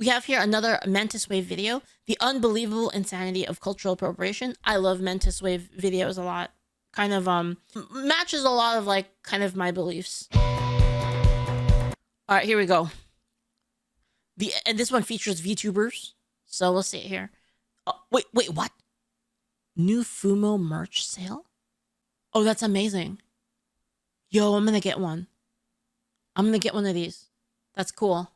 we have here another MentisWave video, the unbelievable insanity of cultural appropriation. I love MentisWave videos a lot. Kind of matches a lot of like kind of my beliefs. All right, here we go. And this one features VTubers, so we'll see it here. Oh, wait, what? New Fumo merch sale? Oh, that's amazing. Yo, I'm gonna get one. I'm gonna get one of these. That's cool.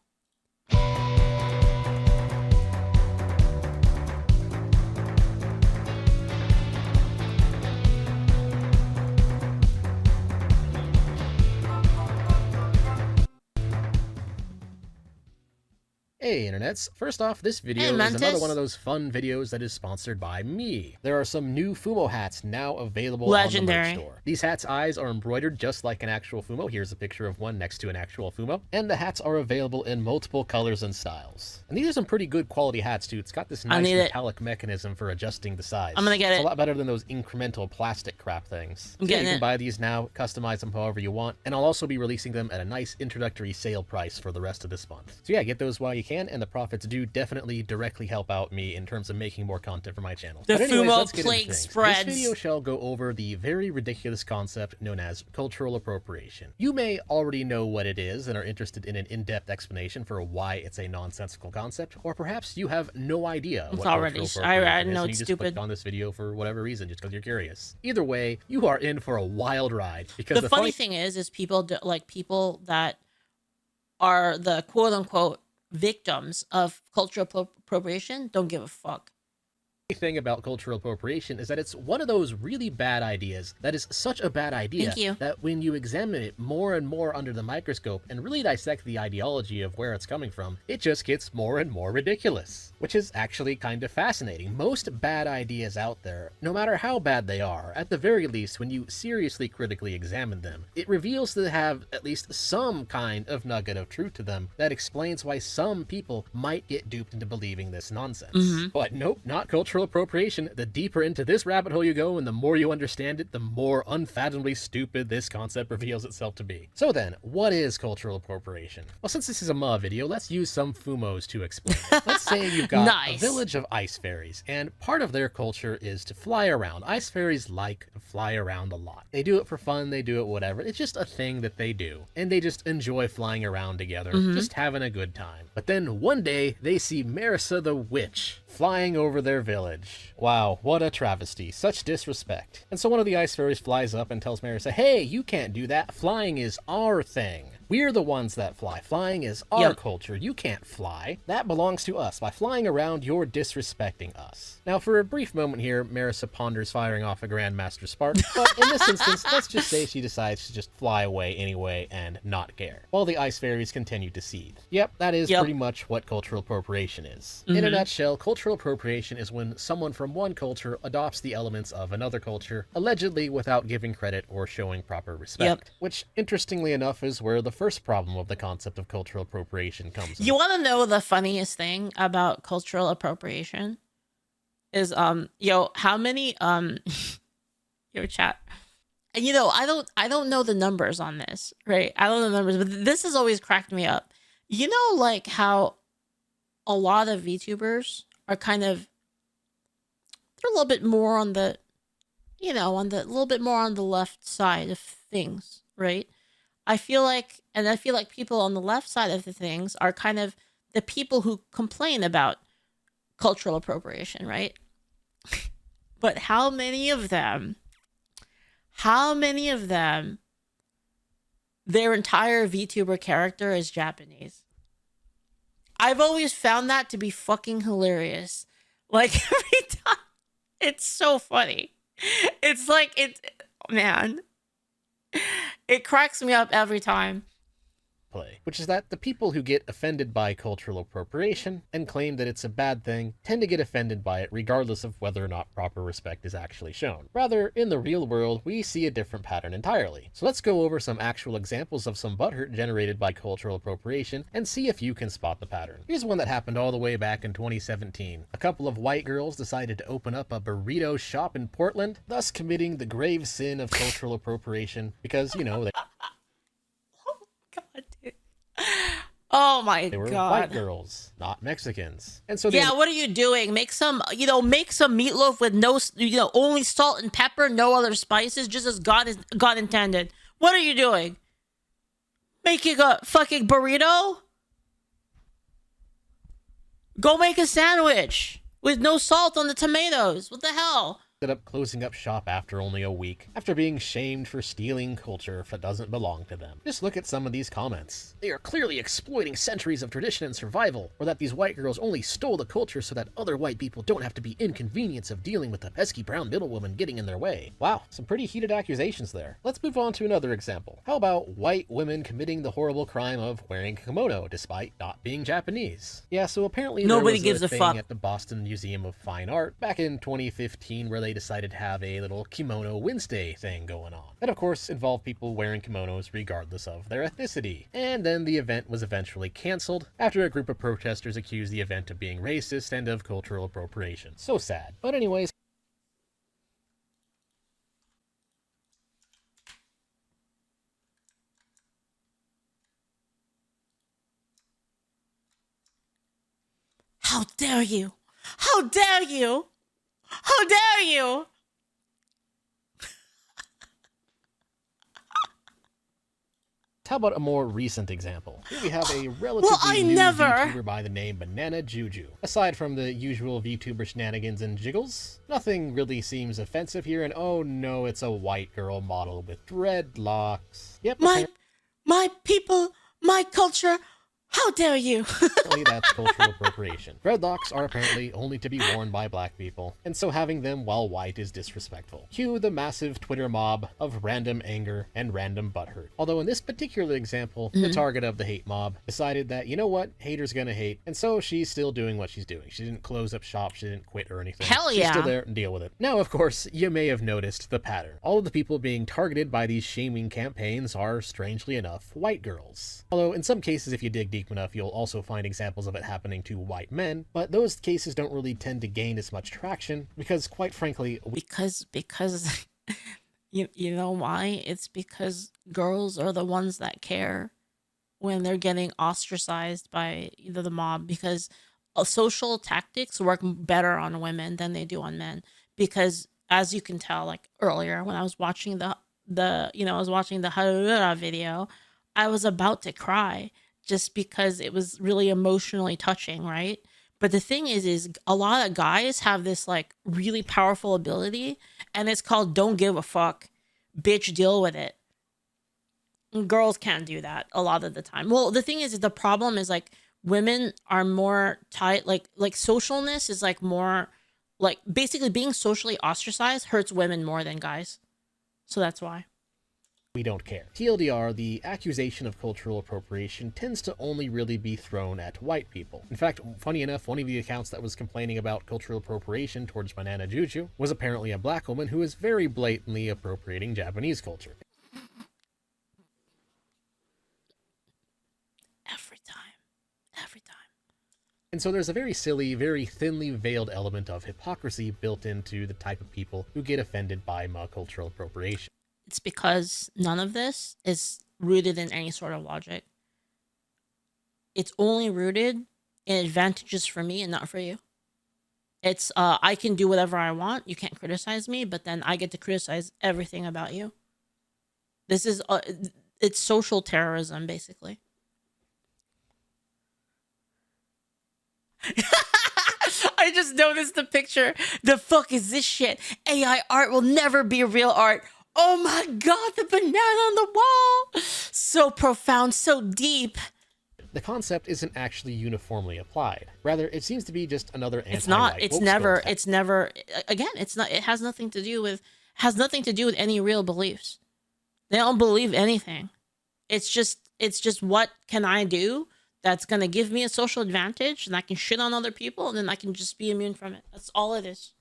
Hey internets, first off, this video is another one of those fun videos that is sponsored by me. There are some new Fumo hats now available on the merch store. These hats' eyes are embroidered just like an actual Fumo. Here's a picture of one next to an actual Fumo. And the hats are available in multiple colors and styles. And these are some pretty good quality hats too. It's got this nice metallic mechanism for adjusting the size. I'm gonna get it. It's a lot better than those incremental plastic crap things. You can buy these now, customize them however you want, and I'll also be releasing them at a nice introductory sale price for the rest of this month. So yeah, get those while you can. And the profits do definitely directly help out me in terms of making more content for my channel. The Fumo plague spreads. This video shall go over the very ridiculous concept known as cultural appropriation. You may already know what it is and are interested in an in-depth explanation for why it's a nonsensical concept, or perhaps you have no idea what cultural appropriation is. I know it's stupid. Just clicked on this video for whatever reason, just because you're curious. Either way, you are in for a wild ride. Because the funny thing is people that are the quote-unquote victims of cultural appropriation don't give a fuck. The thing about cultural appropriation is that it's one of those really bad ideas that is such a bad idea that when you examine it more and more under the microscope and really dissect the ideology of where it's coming from, it just gets more and more ridiculous, which is actually kind of fascinating. Most bad ideas out there, no matter how bad they are, at the very least, when you seriously critically examine them, it reveals to have at least some kind of nugget of truth to them that explains why some people might get duped into believing this nonsense. But nope, not cultural appropriation. The deeper into this rabbit hole you go and the more you understand it, the more unfathomably stupid this concept reveals itself to be. So then, what is cultural appropriation? Well, since this is a MA video, let's use some Fumos to explain it. Let's say you've got a village of ice fairies, and part of their culture is to fly around. Ice fairies like to fly around a lot. They do it for fun, they do it whatever. It's just a thing that they do, and they just enjoy flying around together, just having a good time. But then one day, they see Marissa the witch flying over their village. Wow, what a travesty. Such disrespect. And so one of the ice fairies flies up and tells Marissa, hey, you can't do that. Flying is our thing. We're the ones that fly. Flying is our culture. You can't fly. That belongs to us. By flying around, you're disrespecting us. Now, for a brief moment here, Marissa ponders firing off a Grandmaster Spark, but in this instance, let's just say she decides to just fly away anyway and not care, while the ice fairies continue to seethe. Yep, that is pretty much what cultural appropriation is. In a nutshell, cultural appropriation is when someone from one culture adopts the elements of another culture, allegedly without giving credit or showing proper respect. Which, interestingly enough, is where the first problem of the concept of cultural appropriation comes in. You want to know the funniest thing about cultural appropriation? Is how many your chat, and I don't know the numbers on this, right? I don't know the numbers, but this has always cracked me up. You know, like how a lot of VTubers are kind of, they're a little bit more on the, little bit more on the left side of things, right? I feel like people on the left side of the things are kind of the people who complain about cultural appropriation, right? But how many of them, their entire VTuber character is Japanese? I've always found that to be fucking hilarious. Like, every time, it's so funny. It's like, man, it cracks me up every time. Which is that the people who get offended by cultural appropriation and claim that it's a bad thing tend to get offended by it regardless of whether or not proper respect is actually shown. Rather, in the real world, we see a different pattern entirely. So let's go over some actual examples of some butthurt generated by cultural appropriation and see if you can spot the pattern. Here's one that happened all the way back in 2017. A couple of white girls decided to open up a burrito shop in Portland, thus committing the grave sin of cultural appropriation because, they Oh my They were god. white girls, not Mexicans. And so yeah, what are you doing? Make some meatloaf with no, only salt and pepper, no other spices, just as God intended. What are you doing? Making a fucking burrito? Go make a sandwich with no salt on the tomatoes. What the hell? ended up closing up shop after only a week, after being shamed for stealing culture that doesn't belong to them. Just look at some of these comments. They are clearly exploiting centuries of tradition and survival, or that these white girls only stole the culture so that other white people don't have to be inconvenienced of dealing with the pesky brown middlewoman getting in their way. Wow, some pretty heated accusations there. Let's move on to another example. How about white women committing the horrible crime of wearing a kimono despite not being Japanese? Yeah, so apparently nobody there was gives a thing fuck at the Boston Museum of Fine Art back in 2015 where they decided to have a little Kimono Wednesday thing going on. That of course involved people wearing kimonos regardless of their ethnicity. And then the event was eventually cancelled after a group of protesters accused the event of being racist and of cultural appropriation. So sad. But anyways, how dare you? How dare you? How dare you? how about a more recent example? Here we have a relatively new VTuber by the name Banana Juju. Aside from the usual VTuber shenanigans and jiggles, nothing really seems offensive here, and oh no, it's a white girl model with dreadlocks. Yep, my people, my culture. How dare you? Apparently that's cultural appropriation. Dreadlocks are apparently only to be worn by black people, and so having them while white is disrespectful. Cue the massive Twitter mob of random anger and random butthurt. Although in this particular example, the target of the hate mob decided that, you know what, haters gonna hate, and so she's still doing what she's doing. She didn't close up shop, she didn't quit or anything. Hell yeah. She's still there and deal with it. Now, of course, you may have noticed the pattern. All of the people being targeted by these shaming campaigns are, strangely enough, white girls. Although in some cases, if you dig deep enough, you'll also find examples of it happening to white men, but those cases don't really tend to gain as much traction because, quite frankly, because you know why? It's because girls are the ones that care when they're getting ostracized by either the mob, because social tactics work better on women than they do on men. Because as you can tell, like earlier when I was watching the Harura video, I was about to cry just because it was really emotionally touching, right? But the thing is a lot of guys have this like really powerful ability, and it's called don't give a fuck, bitch, deal with it. And girls can't do that a lot of the time. Well, the thing is the problem is like women are more tight, like socialness is like more like basically being socially ostracized hurts women more than guys. So that's why. We don't care. TLDR, the accusation of cultural appropriation tends to only really be thrown at white people. In fact, funny enough, one of the accounts that was complaining about cultural appropriation towards Banana Juju was apparently a black woman who was very blatantly appropriating Japanese culture. Every time. And so there's a very silly, very thinly veiled element of hypocrisy built into the type of people who get offended by cultural appropriation. It's because none of this is rooted in any sort of logic. It's only rooted in advantages for me and not for you. It's I can do whatever I want. You can't criticize me, but then I get to criticize everything about you. This is it's social terrorism, basically. I just noticed the picture. The fuck is this shit? AI art will never be real art. Oh my god, the banana on the wall! So profound, so deep. The concept isn't actually uniformly applied. Rather, it seems to be just another anti-white It's not. It's never. tactic. It's never. Again, it's not. It has nothing to do with. Has nothing to do with any real beliefs. They don't believe anything. It's just. It's just what can I do that's gonna give me a social advantage, and I can shit on other people, and then I can just be immune from it. That's all it is.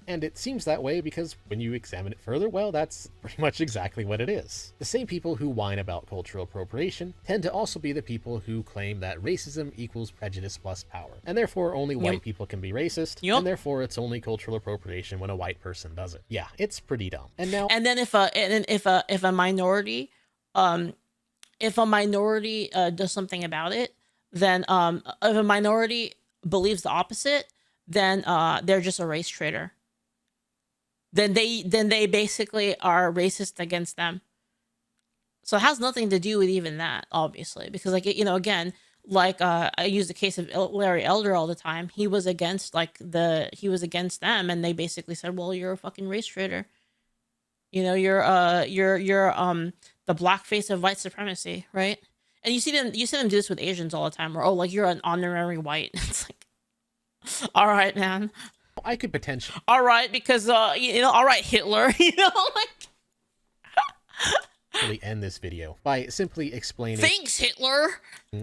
And it seems that way because when you examine it further, well, that's pretty much exactly what it is. The same people who whine about cultural appropriation tend to also be the people who claim that racism equals prejudice plus power, and therefore only white people can be racist, and therefore it's only cultural appropriation when a white person does it. Yeah, it's pretty dumb. And then if a minority does something about it, then if a minority believes the opposite, then they're just a race traitor. Then they basically are racist against them. So it has nothing to do with even that, obviously, because like, you know, again, like I use the case of Larry Elder all the time. He was against against them, and they basically said, well, you're a fucking race traitor. You know, you're the black face of white supremacy, right? And you see them do this with Asians all the time, where, oh, like, you're an honorary white. It's like, all right, man. I could potentially. All right, because you know, all right, Hitler. You know, like. End this video by simply explaining, thanks, Hitler,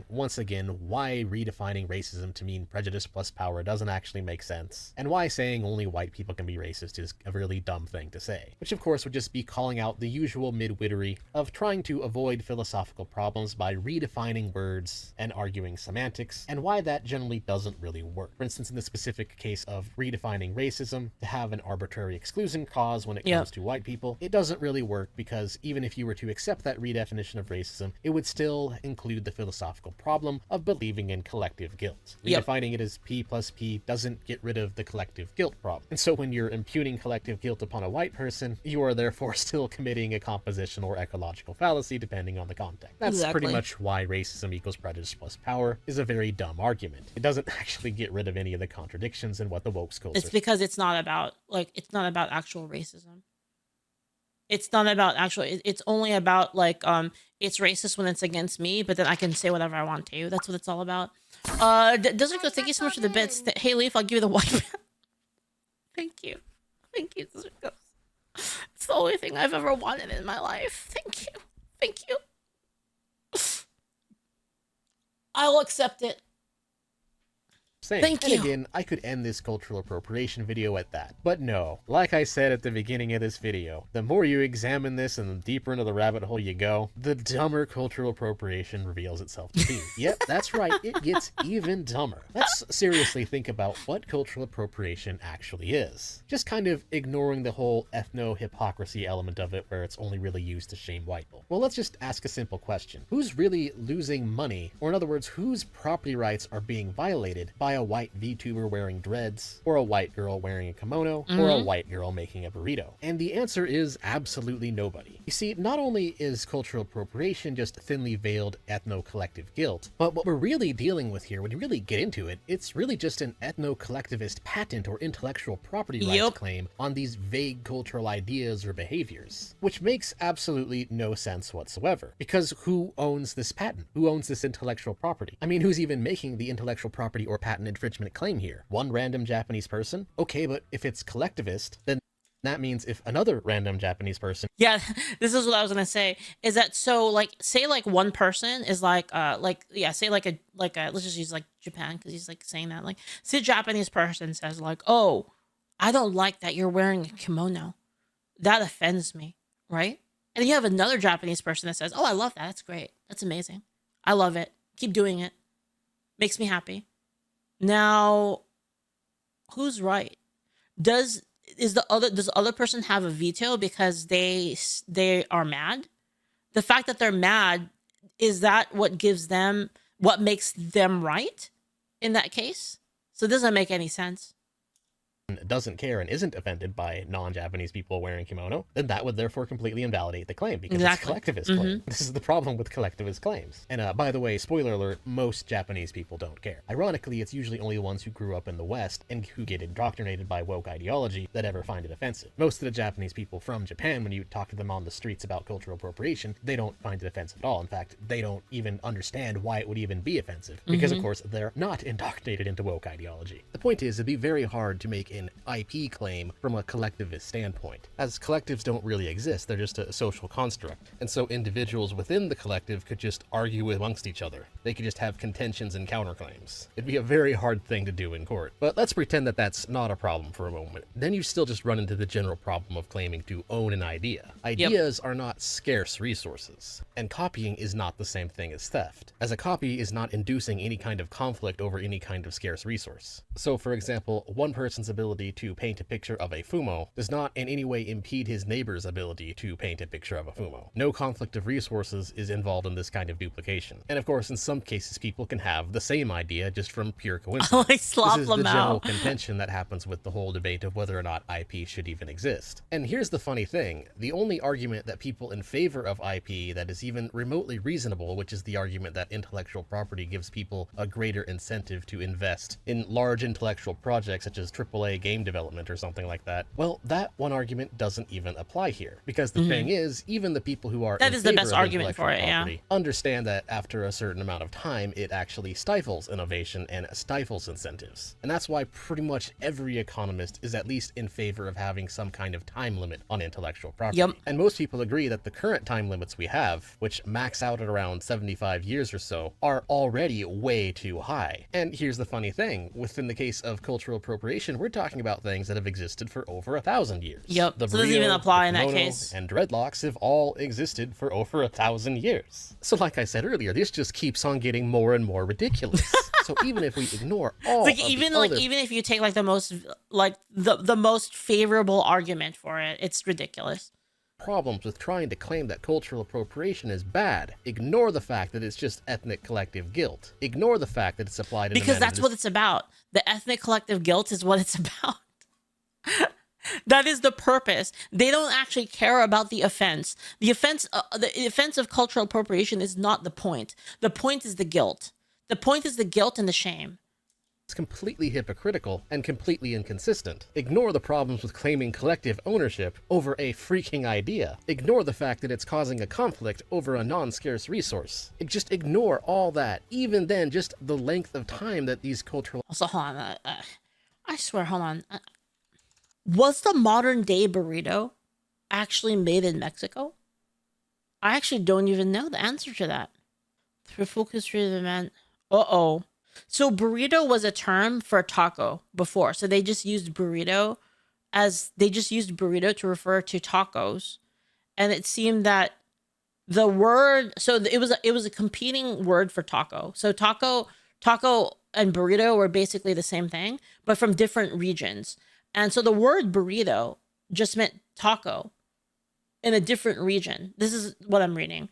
once again, why redefining racism to mean prejudice plus power doesn't actually make sense, and why saying only white people can be racist is a really dumb thing to say, which of course would just be calling out the usual midwittery of trying to avoid philosophical problems by redefining words and arguing semantics, and why that generally doesn't really work. For instance, in the specific case of redefining racism to have an arbitrary exclusion clause when it comes to white people, it doesn't really work, because even if you were to accept that redefinition of racism, it would still include the philosophical problem of believing in collective guilt. Redefining it as P plus P doesn't get rid of the collective guilt problem. And so when you're imputing collective guilt upon a white person, you are therefore still committing a composition or ecological fallacy depending on the context. That's pretty much why racism equals prejudice plus power is a very dumb argument. It doesn't actually get rid of any of the contradictions in what the woke schools It's because it's not about actual racism. It's not about actual, it's only about like, it's racist when it's against me, but then I can say whatever I want to. That's what it's all about. Desert Ghost, thank you so much for the bits. Hey, Leaf, I'll give you the white man. Thank you. Thank you, Desert Ghost. It's the only thing I've ever wanted in my life. Thank you. Thank you. I'll accept it. Thank you. And again, I could end this cultural appropriation video at that. But no, like I said at the beginning of this video, the more you examine this and the deeper into the rabbit hole you go, the dumber cultural appropriation reveals itself to be. Yep, that's right, it gets even dumber. Let's seriously think about what cultural appropriation actually is. Just kind of ignoring the whole ethno-hypocrisy element of it where it's only really used to shame white people. Well, let's just ask a simple question. Who's really losing money, or in other words, whose property rights are being violated by a white VTuber wearing dreads, or a white girl wearing a kimono, or a white girl making a burrito? And the answer is absolutely nobody. You see, not only is cultural appropriation just thinly veiled ethno-collective guilt, but what we're really dealing with here, when you really get into it, it's really just an ethno-collectivist patent or intellectual property rights claim on these vague cultural ideas or behaviors, which makes absolutely no sense whatsoever. Because who owns this patent? Who owns this intellectual property? I mean, who's even making the intellectual property or patent infringement claim here? One random Japanese person? Okay, but if it's collectivist, then that means if another random Japanese person... Yeah, this is what I was gonna say, is that, so, like, say, like, one person is like, say, like a, let's just use, like, Japan, because he's, like, saying that, like, say a Japanese person says, like, oh, I don't like that you're wearing a kimono. That offends me, right? And you have another Japanese person that says, oh, I love that. That's great. That's amazing. I love it. Keep doing it. Makes me happy. Now, who's right? Does the other person have a veto because they are mad? The fact that they're mad, is that what makes them right in that case? So it doesn't make any sense. Doesn't care and isn't offended by non-Japanese people wearing kimono, then that would therefore completely invalidate the claim, because it's a collectivist claim. This is the problem with collectivist claims. And by the way, spoiler alert, most Japanese people don't care. Ironically, it's usually only the ones who grew up in the West and who get indoctrinated by woke ideology that ever find it offensive. Most of the Japanese people from Japan, when you talk to them on the streets about cultural appropriation, they don't find it offensive at all. In fact, they don't even understand why it would even be offensive, because of course they're not indoctrinated into woke ideology. The point is, it'd be very hard to make an IP claim from a collectivist standpoint, as collectives don't really exist, they're just a social construct, and so individuals within the collective could just argue amongst each other. They could just have contentions and counterclaims. It'd be a very hard thing to do in court. But let's pretend that that's not a problem for a moment. Then you still just run into the general problem of claiming to own an idea. Ideas are not scarce resources, and copying is not the same thing as theft, as a copy is not inducing any kind of conflict over any kind of scarce resource. So for example, one person's ability ability to paint a picture of a fumo does not in any way impede his neighbor's ability to paint a picture of a fumo. No conflict of resources is involved in this kind of duplication. And of course, in some cases, people can have the same idea just from pure coincidence. This is the general contention that happens with the whole debate of whether or not IP should even exist. And here's the funny thing, the only argument that people in favor of IP that is even remotely reasonable, which is the argument that intellectual property gives people a greater incentive to invest in large intellectual projects such as AAA game development or something like that, well, that one argument doesn't even apply here. Because the thing is, even the people who are in favor the best of argument for it, property understand that after a certain amount of time, it actually stifles innovation and stifles incentives. And that's why pretty much every economist is at least in favor of having some kind of time limit on intellectual property. And most people agree that the current time limits we have, which max out at around 75 years or so, are already way too high. And here's the funny thing, within the case of cultural appropriation, we're talking about things that have existed for over 1,000 years. The so doesn't even apply in that case. And dreadlocks have all existed for over 1,000 years. So like I said earlier, this just keeps on getting more and more ridiculous. So even if we ignore all even if you take like the most the most favorable argument for it, it's ridiculous. Problems with trying to claim that cultural appropriation is bad. Ignore the fact that it's just ethnic collective guilt. Ignore the fact that it's applied in because that's what it's about. The ethnic collective guilt is what it's about. That is the purpose. They don't actually care about the offense. The offense of cultural appropriation is not the point. The point is the guilt. The point is the guilt and the shame. It's completely hypocritical and completely inconsistent. Ignore the problems with claiming collective ownership over a freaking idea. Ignore the fact that it's causing a conflict over a non-scarce resource. Just ignore all that. Even then, just the length of time that these cultural... Also, hold on. I swear, hold on. Was the modern day burrito actually made in Mexico? I actually don't even know the answer to that. Through full history of the man... Uh-oh. So burrito was a term for taco before. So they just used burrito to refer to tacos. And it seemed that the word, so it was a competing word for taco. So taco and burrito were basically the same thing, but from different regions. And so the word burrito just meant taco in a different region. This is what I'm reading.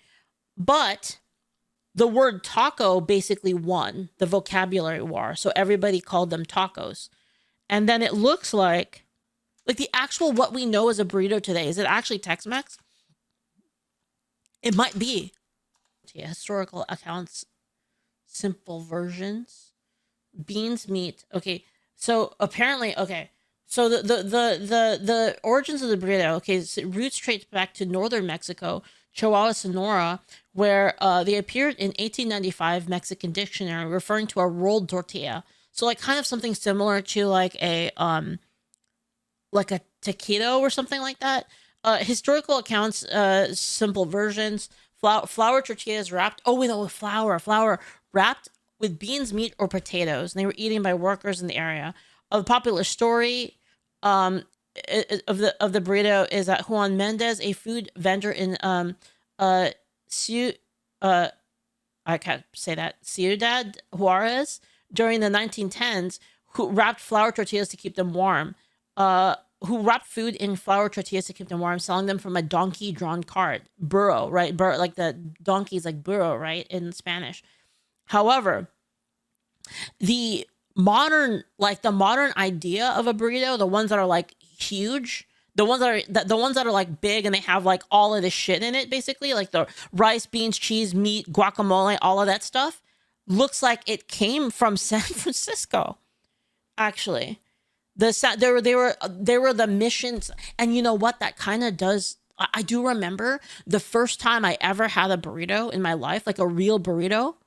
But the word taco basically won the vocabulary war. So everybody called them tacos. And then it looks like the actual what we know as a burrito today, is it actually Tex-Mex? It might be. Yeah, historical accounts, simple versions, beans, meat. Okay, so apparently, okay. So the origins of the burrito, okay, so roots trace back to northern Mexico, Chihuahua, Sonora, where they appeared in 1895 Mexican dictionary, referring to a rolled tortilla. So like kind of something similar to like a taquito or something like that. Historical accounts, simple versions, flour tortillas wrapped. Oh, wait, no, flour wrapped with beans, meat, or potatoes. And they were eaten by workers in the area. A popular story of the burrito is that Juan Mendez, a food vendor in I can't say that, Ciudad Juarez, during the 1910s, who wrapped flour tortillas to keep them warm. Who wrapped food in flour tortillas to keep them warm, selling them from a donkey-drawn cart, burro, right? Like the donkey's like burro, right, in Spanish. However, the modern idea of a burrito, the ones that are like huge, the ones that are like big and they have like all of the shit in it, basically, like the rice, beans, cheese, meat, guacamole, all of that stuff, looks like it came from San Francisco, actually. They were the missions, and you know what? That kind of does. I do remember the first time I ever had a burrito in my life, like a real burrito,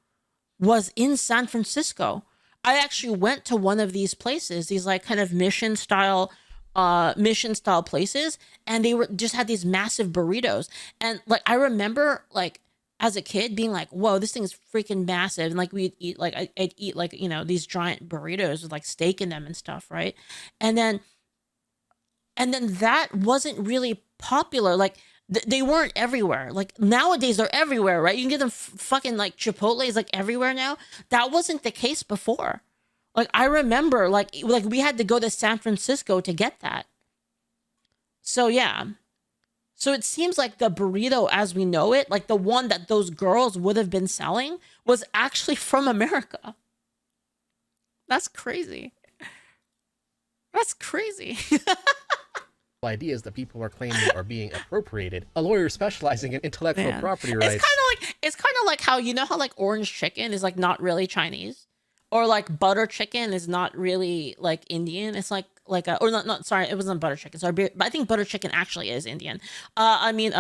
was in San Francisco. I actually went to one of these places, these like kind of mission style places, and they just had these massive burritos. And like I remember like as a kid being like, whoa, this thing is freaking massive. And like I'd eat like, you know, these giant burritos with like steak in them and stuff, right? And then that wasn't really popular. Like they weren't everywhere. Like nowadays they're everywhere, right? You can get them fucking like Chipotle's like everywhere now. That wasn't the case before. Like I remember like we had to go to San Francisco to get that. So yeah. So it seems like the burrito as we know it, like the one that those girls would have been selling, was actually from America. That's crazy. That's crazy. Ideas that people are claiming are being appropriated. A lawyer specializing in intellectual property rights. It's kind of like how, you know how like orange chicken is like not really Chinese, or like butter chicken is not really like Indian. It's like a, or not sorry, it wasn't butter chicken. Sorry, but I think butter chicken actually is Indian. I mean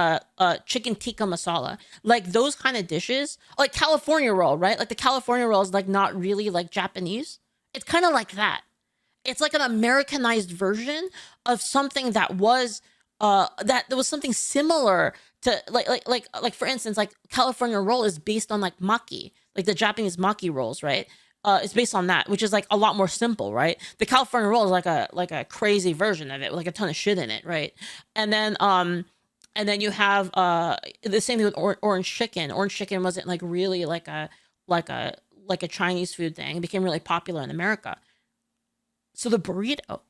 chicken tikka masala. Like those kind of dishes, like California roll, right? Like the California roll is like not really like Japanese. It's kind of like that. It's like an Americanized version of something that was that there was something similar to like for instance, like California roll is based on like maki, like the Japanese maki rolls, right? It's based on that, which is like a lot more simple, right? The California roll is like a crazy version of it with like a ton of shit in it, right? And then you have the same thing with orange chicken. Orange chicken wasn't like really like a Chinese food thing. It became really popular in America. So the burrito.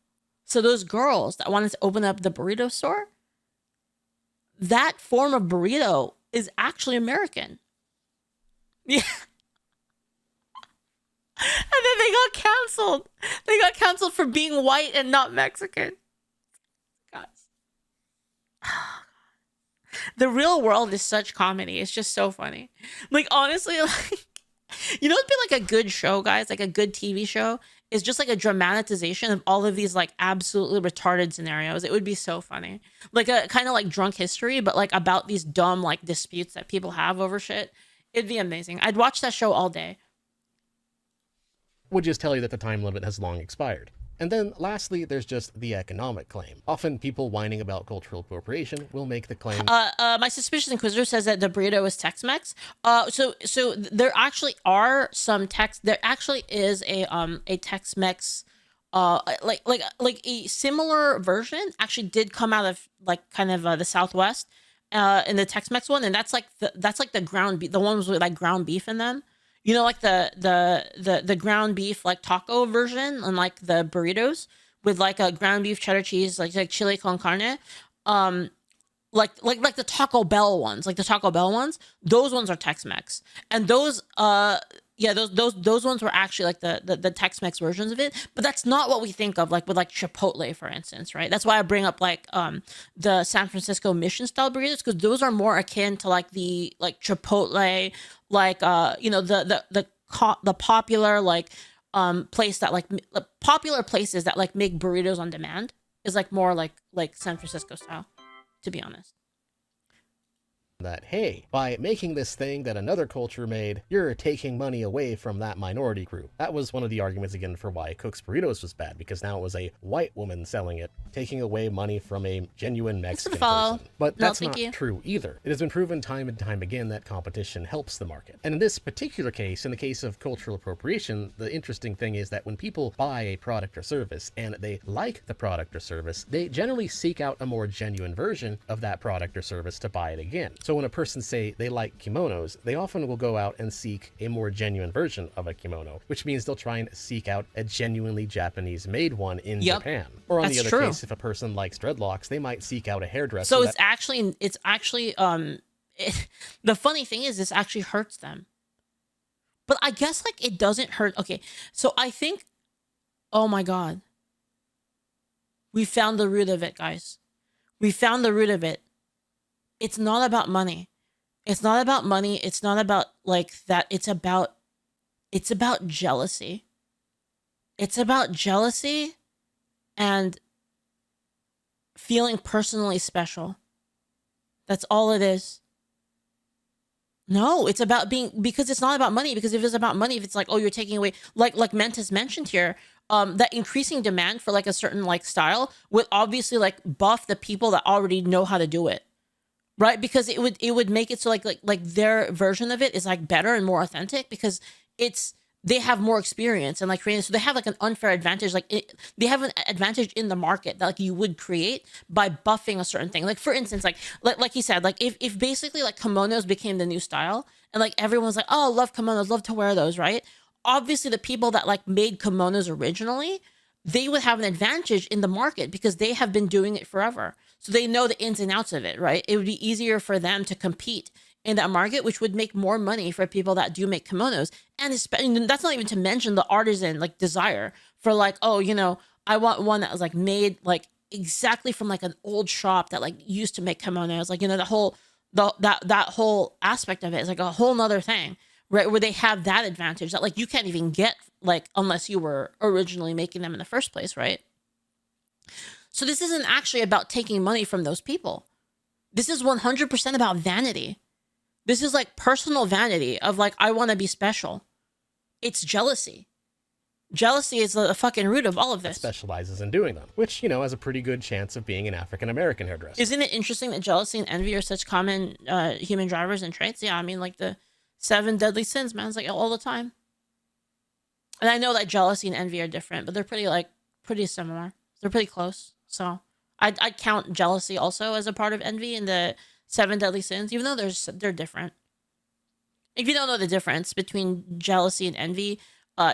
So those girls that wanted to open up the burrito store, that form of burrito is actually American. Yeah. And then they got canceled. They got canceled for being white and not Mexican. Guys. The real world is such comedy. It's just so funny. Like, honestly, like, you know, it'd be like a good show, guys, like a good TV show is just like a dramatization of all of these like absolutely retarded scenarios. It would be so funny. Like a kind of like Drunk History, but like about these dumb like disputes that people have over shit. It'd be amazing. I'd watch that show all day. Would just tell you that the time limit has long expired. And then lastly, there's just the economic claim. Often people whining about cultural appropriation will make the claim. My suspicious inquisitor says that the burrito is Tex-Mex. So there actually are some there actually is a Tex-Mex like a similar version actually did come out of like kind of the Southwest in the Tex-Mex one, and that's like the ground beef, the ones with like ground beef in them. You know, like the ground beef like taco version and like the burritos with like a ground beef cheddar cheese, like chili con carne. Like the Taco Bell ones, those ones are Tex-Mex. And those those ones were actually like the Tex-Mex versions of it, but that's not what we think of like with like Chipotle, for instance, right? That's why I bring up like the San Francisco Mission style burritos, because those are more akin to like the like Chipotle, like you know, the popular like place that like popular places that like make burritos on demand is like more like San Francisco style, to be honest. That, hey, by making this thing that another culture made, you're taking money away from that minority group. That was one of the arguments again for why Cook's Burritos was bad, because now it was a white woman selling it, taking away money from a genuine Mexican person. But that's not true either. It has been proven time and time again that competition helps the market. And in this particular case, in the case of cultural appropriation, the interesting thing is that when people buy a product or service and they like the product or service, they generally seek out a more genuine version of that product or service to buy it again. So when a person say they like kimonos, they often will go out and seek a more genuine version of a kimono, which means they'll try and seek out a genuinely Japanese made one in Japan. Or on the other case, if a person likes dreadlocks, they might seek out a hairdresser. So it's actually the funny thing is this actually hurts them. But I guess like it doesn't hurt. Okay, so I think, oh my God, we found the root of it, guys. We found the root of it. It's not about money. It's not about money. It's not about like that. It's about jealousy. It's about jealousy and feeling personally special. That's all it is. No, it's about because it's not about money. Because if it's about money, if it's like, oh, you're taking away, like Mentis mentioned here, that increasing demand for like a certain like style would obviously like buff the people that already know how to do it. Right, because it would make it so like their version of it is like better and more authentic because they have more experience and like creating, so they have like an unfair advantage, they have an advantage in the market that like you would create by buffing a certain thing. Like for instance, like he said, like if basically like kimonos became the new style and like everyone's like, oh, I love kimonos, love to wear those, right? obviously the people that like made kimonos originally, they would have an advantage in the market because they have been doing it forever. So they know the ins and outs of it, right? It would be easier for them to compete in that market, which would make more money for people that do make kimonos. And that's not even to mention the artisan like desire for like, oh, you know, I want one that was like made like exactly from like an old shop that like used to make kimonos. Like, you know, that whole aspect of it is like a whole nother thing, right? Where they have that advantage that like you can't even get like unless you were originally making them in the first place, right? So this isn't actually about taking money from those people. This is 100% about vanity. This is like personal vanity of like, I want to be special. It's jealousy. Jealousy is the fucking root of all of this. That specializes in doing them, which, you know, has a pretty good chance of being an African-American hairdresser. Isn't it interesting that jealousy and envy are such common human drivers and traits? Yeah, I mean, like the 7 deadly sins, man. It's like all the time. And I know that jealousy and envy are different, but they're pretty similar. They're pretty close. So I'd count jealousy also as a part of envy in the 7 deadly sins, even though they're different. If you don't know the difference between jealousy and envy,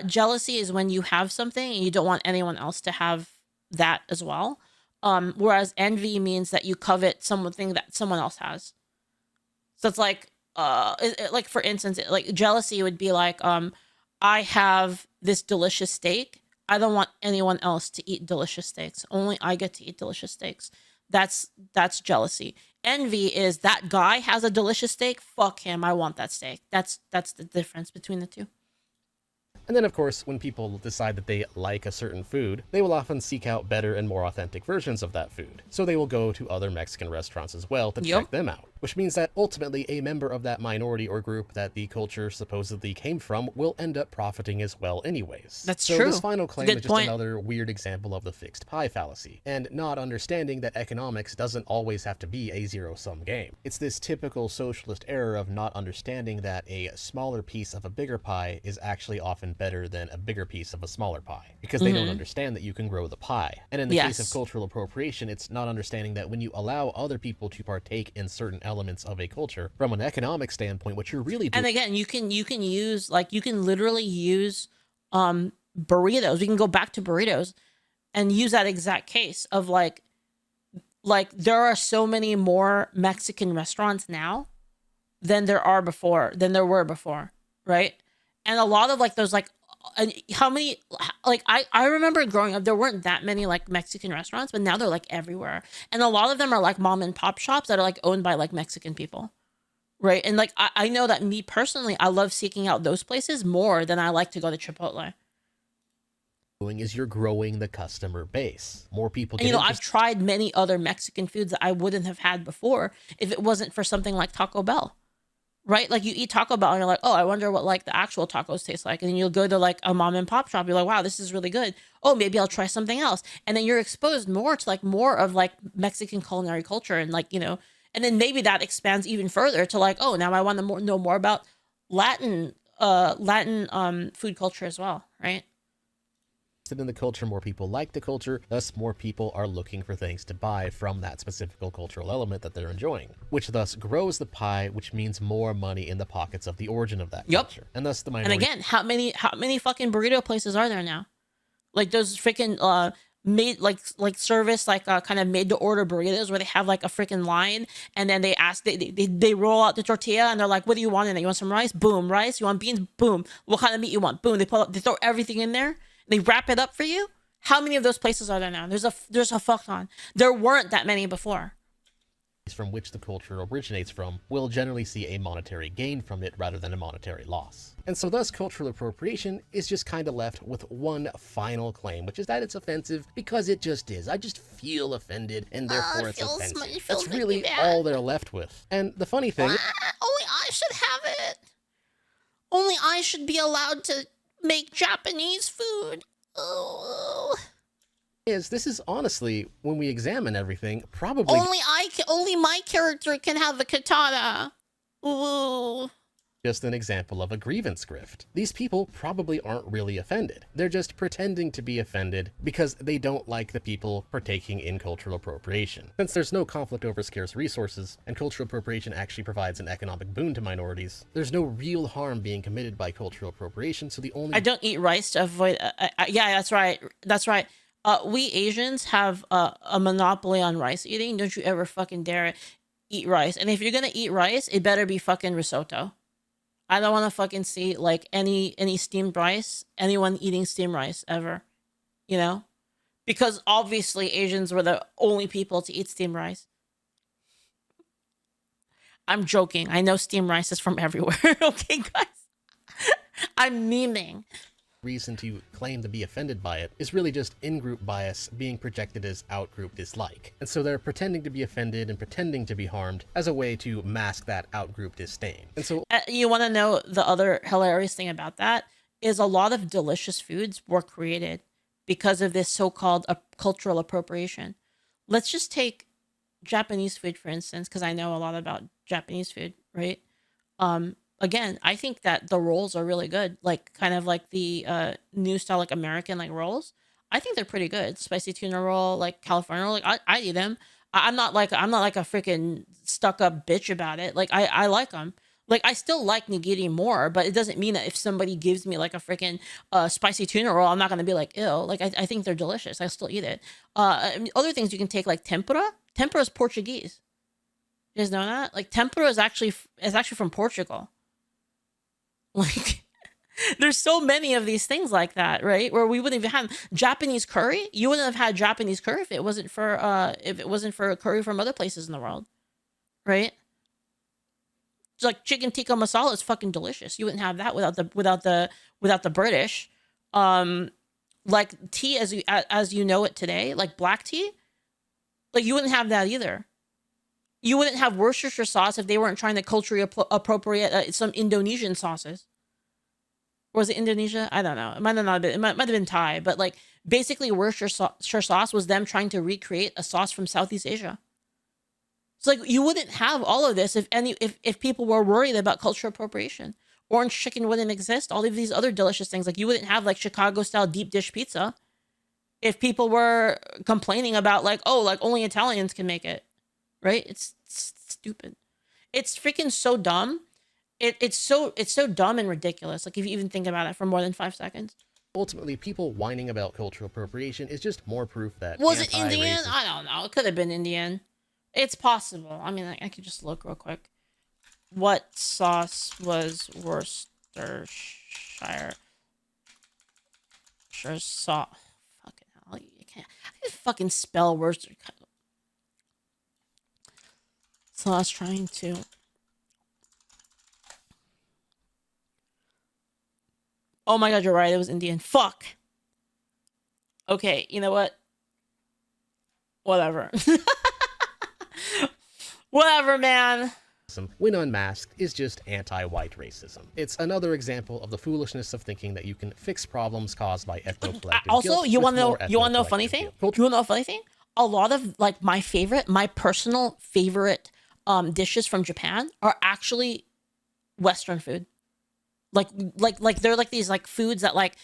jealousy is when you have something and you don't want anyone else to have that as well. Whereas envy means that you covet something that someone else has. So it's like, like for instance, like jealousy would be like, I have this delicious steak. I don't want anyone else to eat delicious steaks. Only I get to eat delicious steaks. That's jealousy. Envy is that guy has a delicious steak. Fuck him. I want that steak. That's the difference between the two. And then, of course, when people decide that they like a certain food, they will often seek out better and more authentic versions of that food. So they will go to other Mexican restaurants as well to check them out. Which means that ultimately a member of that minority or group that the culture supposedly came from will end up profiting as well anyways. That's true. So this final claim is just another weird example of the fixed pie fallacy, and not understanding that economics doesn't always have to be a zero-sum game. It's this typical socialist error of not understanding that a smaller piece of a bigger pie is actually often better than a bigger piece of a smaller pie, because they don't understand that you can grow the pie. And in the case of cultural appropriation, it's not understanding that when you allow other people to partake in certain elements of a culture from an economic standpoint, what you're really doing. And again, you can use like, you can literally use burritos. We can go back to burritos and use that exact case of like there are so many more Mexican restaurants now than there were before, right? And a lot of like those like, how many, like I remember growing up, there weren't that many like Mexican restaurants, but now they're like everywhere. And a lot of them are like mom and pop shops that are like owned by like Mexican people, right? And like I know that me personally, I love seeking out those places more than I like to go to Chipotle. Doing is you're growing the customer base. More people get I've tried many other Mexican foods that I wouldn't have had before if it wasn't for something like Taco Bell. Right? Like you eat Taco Bell and you're like, oh, I wonder what like the actual tacos taste like. And then you'll go to like a mom and pop shop. You're like, wow, this is really good. Oh, maybe I'll try something else. And then you're exposed more to like more of like Mexican culinary culture. And like, and then maybe that expands even further to like, oh, now I want to know more about Latin food culture as well. Right? In the culture, more people like the culture, thus more people are looking for things to buy from that specific cultural element that they're enjoying, which thus grows the pie, which means more money in the pockets of the origin of that culture. And thus the minority. And again, how many fucking burrito places are there now? Like those freaking made like service like kind of made to order burritos where they have like a freaking line, and then they roll out the tortilla and they're like, what do you want in it? You want some rice? Boom. Rice? You want beans? Boom. What kind of meat you want? Boom. They throw everything in there. They wrap it up for you. How many of those places are there now? There's a fuck ton. There weren't that many before. From which the culture originates from will generally see a monetary gain from it rather than a monetary loss. And so thus cultural appropriation is just kind of left with one final claim, which is that it's offensive because it just is. I just feel offended and therefore it's offensive. That's really all they're left with. And the funny thing... only I should have it. Only I should be allowed to make Japanese food. Oh. This is honestly, when we examine everything, probably only my character can have a katana. Ooh. just an example of a grievance grift. These people probably aren't really offended. They're just pretending to be offended because they don't like the people partaking in cultural appropriation. Since there's no conflict over scarce resources, and cultural appropriation actually provides an economic boon to minorities, there's no real harm being committed by cultural appropriation, so the only— I don't eat rice to avoid— yeah, that's right. That's right. We Asians have a monopoly on rice eating. Don't you ever fucking dare eat rice. And if you're gonna eat rice, it better be fucking risotto. I don't want to fucking see like any steamed rice, anyone eating steamed rice ever, you know? Because obviously Asians were the only people to eat steamed rice. I'm joking. I know steamed rice is from everywhere. Okay, guys? I'm memeing. Reason to claim to be offended by it is really just in-group bias being projected as out-group dislike. And so they're pretending to be offended and pretending to be harmed as a way to mask that out-group disdain. And so— you want to know the other hilarious thing about that is a lot of delicious foods were created because of this so-called cultural appropriation. Let's just take Japanese food, for instance, because I know a lot about Japanese food, right? Again, I think that the rolls are really good, like kind of like the new style, like American like rolls. I think they're pretty good. Spicy tuna roll, like California roll, like I eat them. I'm not like a freaking stuck up bitch about it. Like I like them. Like I still like nigiri more, but it doesn't mean that if somebody gives me like a freaking spicy tuna roll, I'm not gonna be like ew. Like I think they're delicious. I still eat it. Other things you can take like tempura. Tempura is Portuguese. You guys know that? Like tempura is actually from Portugal. Like, there's so many of these things like that, right? Where we wouldn't even have Japanese curry. You wouldn't have had Japanese curry if it wasn't for curry from other places in the world, right? It's like chicken tikka masala is fucking delicious. You wouldn't have that without the British. Like tea as you know it today, like black tea, like you wouldn't have that either. You wouldn't have Worcestershire sauce if they weren't trying to culturally appropriate some Indonesian sauces. Or was it Indonesia? I don't know. It might have not been. It might have been Thai, but like basically Worcestershire sauce was them trying to recreate a sauce from Southeast Asia. So like you wouldn't have all of this if people were worried about cultural appropriation. Orange chicken wouldn't exist. All of these other delicious things, like you wouldn't have like Chicago style deep dish pizza if people were complaining about like, oh, like only Italians can make it. Right? It's stupid. It's freaking so dumb. It's so dumb and ridiculous. Like if you even think about it for more than 5 seconds. Ultimately, people whining about cultural appropriation is just more proof that— Was it Indian? I don't know. It could have been Indian. It's possible. I mean, I could just look real quick. What sauce was Worcestershire sauce? Fucking hell! You can't. I can fucking spell Worcester. So I was trying to. Oh my god, you're right. It was Indian. Fuck. Okay, you know what? Whatever. Whatever, man. When unmasked, is just anti-white racism. It's another example of the foolishness of thinking that you can fix problems caused by ethno-collective Also, guilt you want to know? with You want to know a more funny thing? ethno-collective You want to know a funny thing? A lot of like my personal favorite dishes from Japan are actually Western food. Like they're like these like foods that like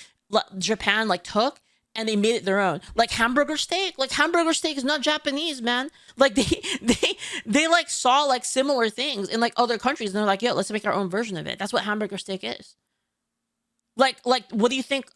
Japan like took and they made it their own. Like hamburger steak. Like hamburger steak is not Japanese, man. Like they like saw like similar things in like other countries and they're like, yo, let's make our own version of it. That's what hamburger steak is. Like what do you think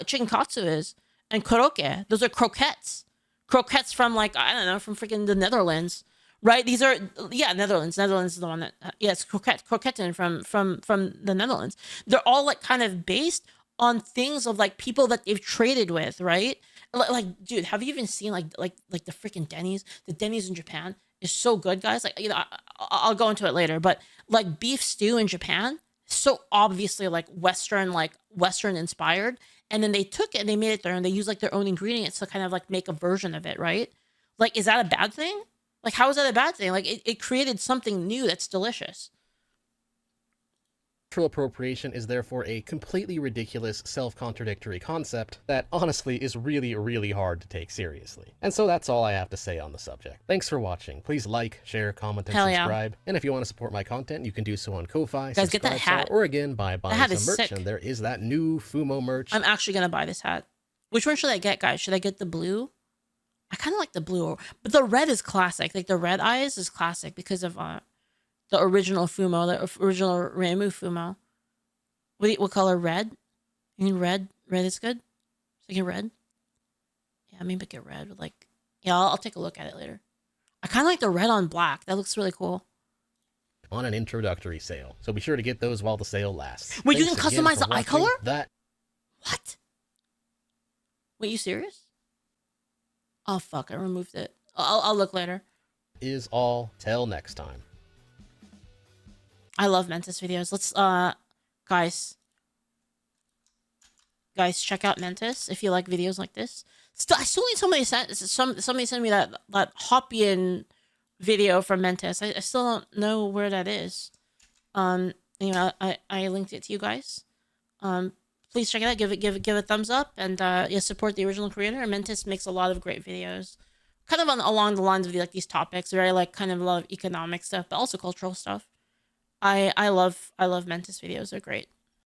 chicken katsu is? And korokke. Those are croquettes. Croquettes from like, I don't know, from freaking the Netherlands. Right? These are, yeah, Netherlands. Netherlands is the one that, yes, croquetten from the Netherlands. They're all like kind of based on things of like people that they've traded with, right? Like dude, have you even seen like the freaking Denny's? The Denny's in Japan is so good, guys. Like, you know, I'll go into it later, but like beef stew in Japan, so obviously like Western inspired. And then they took it and they made it there and they used like their own ingredients to kind of like make a version of it, right? Like, is that a bad thing? Like, how is that a bad thing? Like, it created something new that's delicious. Cultural appropriation is therefore a completely ridiculous, self-contradictory concept that honestly is really, really hard to take seriously. And so that's all I have to say on the subject. Thanks for watching. Please like, share, comment, and subscribe. And if you want to support my content, you can do so on Ko-Fi, guys, get that hat. or again by buying some merch. Sick. And there is that new Fumo merch. I'm actually gonna buy this hat. Which one should I get, guys? Should I get the blue? I kind of like the blue, but the red is classic. Like the red eyes is classic because of the original Fumo, the original Ramu Fumo. What color? Red? You mean red? Red is good? So get red? Yeah, maybe get red. Like, yeah, I'll take a look at it later. I kind of like the red on black. That looks really cool. On an introductory sale. So be sure to get those while the sale lasts. Wait, Thanks you can customize the eye color? What? Wait, you serious? Oh, fuck. I removed it. I'll look later. Is all. Till next time. I love Mentis videos. Let's, guys, check out Mentis if you like videos like this. I still need somebody send me that Hoppian video from Mentis. I still don't know where that is. Anyway, I linked it to you guys. Please check it out. Give it a thumbs up, and yeah, support the original creator. Mentis makes a lot of great videos, kind of along the lines of these topics, very like kind of a lot of economic stuff, but also cultural stuff. I love Mentis videos. They're great.